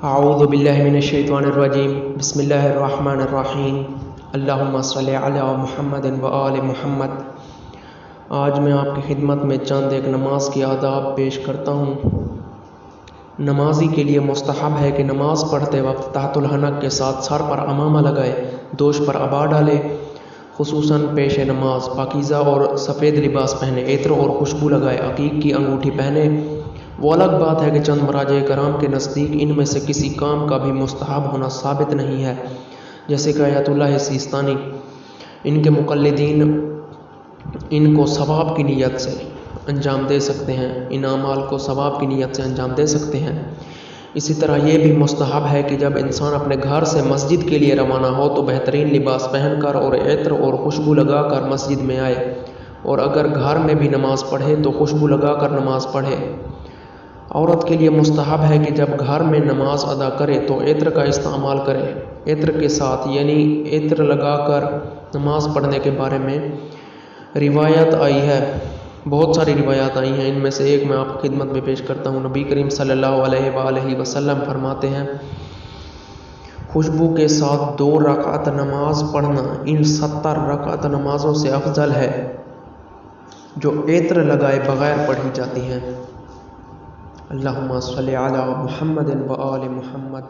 اعوذ باللہ من الشیطان الرجیم بسم اللہ الرحمن الرحیم اللہم صلی علی محمد و آل محمد۔ آج میں آپ کی خدمت میں چند ایک نماز کی آداب پیش کرتا ہوں۔ نمازی کے لیے مستحب ہے کہ نماز پڑھتے وقت تحت الحنک کے ساتھ سر پر عمامہ لگائے، دوش پر عبا ڈالے، خصوصاً پیش نماز پاکیزہ اور سفید لباس پہنے، عطر اور خوشبو لگائے، عقیق کی انگوٹھی پہنے۔ وہ الگ بات ہے کہ چند مراجع کرام کے نزدیک ان میں سے کسی کام کا بھی مستحب ہونا ثابت نہیں ہے، جیسے کہ آیت اللہ سیستانی۔ ان کے مقلدین ان کو ثواب کی نیت سے انجام دے سکتے ہیں، ان اعمال کو ثواب کی نیت سے انجام دے سکتے ہیں۔ اسی طرح یہ بھی مستحب ہے کہ جب انسان اپنے گھر سے مسجد کے لیے روانہ ہو تو بہترین لباس پہن کر اور عطر اور خوشبو لگا کر مسجد میں آئے، اور اگر گھر میں بھی نماز پڑھے تو خوشبو لگا کر نماز پڑھے۔ عورت کے لیے مستحب ہے کہ جب گھر میں نماز ادا کرے تو عطر کا استعمال کرے۔ عطر کے ساتھ یعنی عطر لگا کر نماز پڑھنے کے بارے میں روایت آئی ہے، بہت ساری روایات آئی ہیں۔ ان میں سے ایک میں آپ کی خدمت میں پیش کرتا ہوں۔ نبی کریم صلی اللہ علیہ وآلہ وسلم فرماتے ہیں، خوشبو کے ساتھ 2 رکعت نماز پڑھنا ان 70 رکعت نمازوں سے افضل ہے جو عطر لگائے بغیر پڑھی جاتی ہیں۔ اللہم صلی علی محمد و آل محمد۔